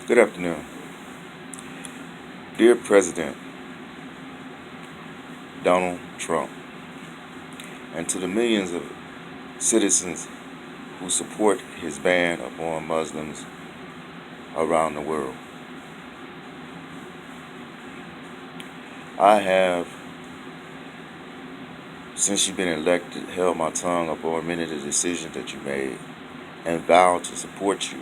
Good afternoon. Dear President Donald Trump, and to the millions of citizens who support his ban upon Muslims around the world, I have, since you've been elected, held my tongue upon many of the decisions that you made and vowed to support you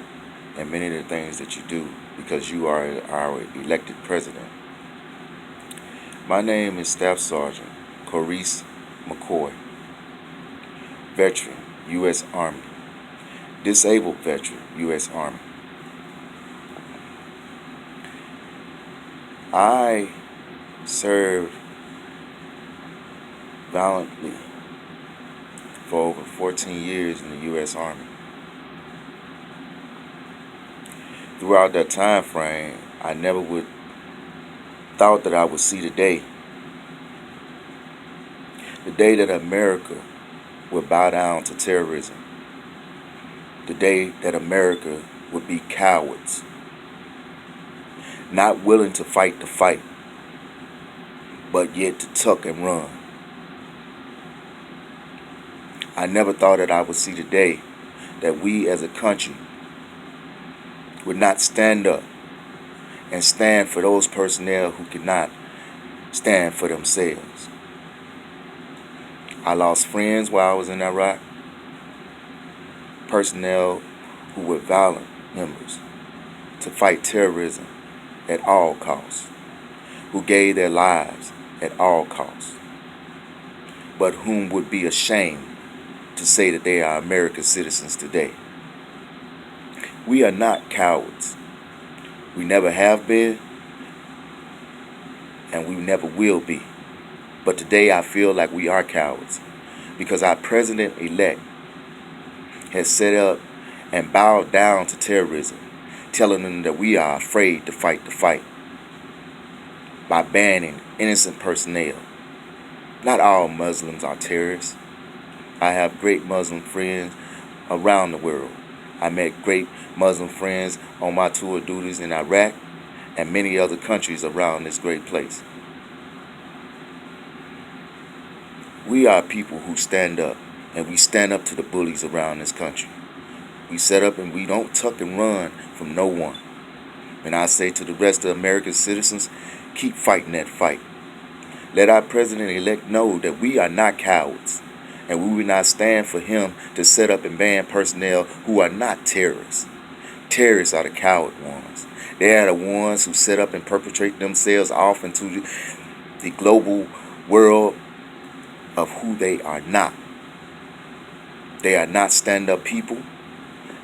in many of the things that you do because you are our elected president. My name is Staff Sergeant Corese McCoy, veteran, U.S. Army, disabled veteran, U.S. Army. I served valiantly for over 14 years in the U.S. Army. Throughout that time frame, I never would thought that I would see the day that America would bow down to terrorism, the day that America would be cowards, not willing to fight the fight, but yet to tuck and run. I never thought that I would see the day that we as a country would not stand up and stand for those personnel who could not stand for themselves. I lost friends while I was in Iraq, personnel who were violent members to fight terrorism at all costs, who gave their lives at all costs, but whom would be ashamed to say that they are American citizens today. We are not cowards. We never have been, and we never will be. But today I feel like we are cowards because our president-elect has set up and bowed down to terrorism, telling them that we are afraid to fight the fight by banning innocent personnel. Not all Muslims are terrorists. I have great Muslim friends around the world. I met great Muslim friends on my tour of duties in Iraq and many other countries around this great place. We are people who stand up, and we stand up to the bullies around this country. We set up and we don't tuck and run from no one. And I say to the rest of American citizens, keep fighting that fight. Let our president-elect know that we are not cowards, and we will not stand for him to set up and ban personnel who are not terrorists. Terrorists are the coward ones. They are the ones who set up and perpetrate themselves off into the global world of who they are not. They are not stand-up people.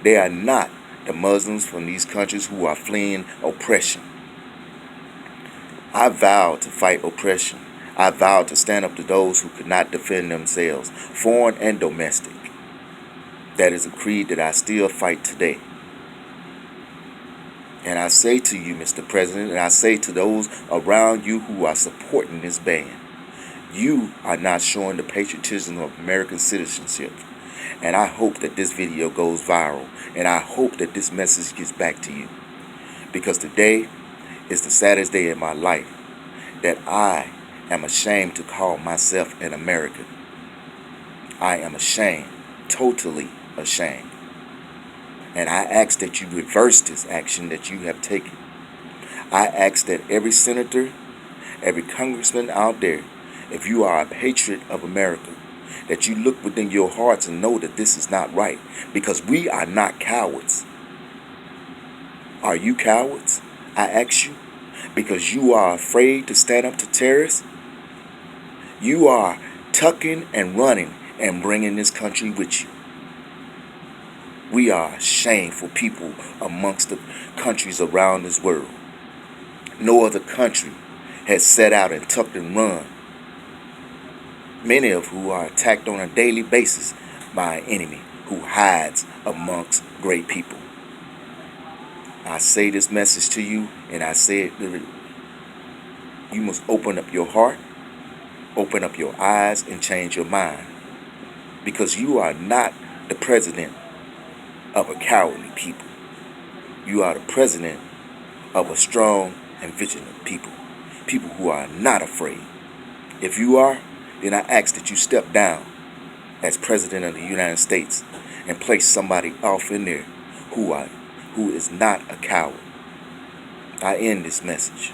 They are not the Muslims from these countries who are fleeing oppression. I vowed to fight oppression. I vowed to stand up to those who could not defend themselves, foreign and domestic. That is a creed that I still fight today. And I say to you, Mr. President, and I say to those around you who are supporting this ban, you are not showing the patriotism of American citizenship. And I hope that this video goes viral. And I hope that this message gets back to you. Because today is the saddest day in my life that I am ashamed to call myself an American. I am ashamed, totally ashamed. And I ask that you reverse this action that you have taken. I ask that every senator, every congressman out there, if you are a patriot of America, that you look within your hearts and know that this is not right, because we are not cowards. Are you cowards? I ask you, because you are afraid to stand up to terrorists. You are tucking and running and bringing this country with you. We are shameful people amongst the countries around this world. No other country has set out and tucked and run, many of who are attacked on a daily basis by an enemy who hides amongst great people. I say this message to you, and I say it literally. You must open up your heart, open up your eyes, and change your mind. Because you are not the president of a cowardly people. You are the president of a strong and vigilant people. People who are not afraid. If you are, then I ask that you step down as President of the United States and place somebody off in there who is not a coward. I end this message.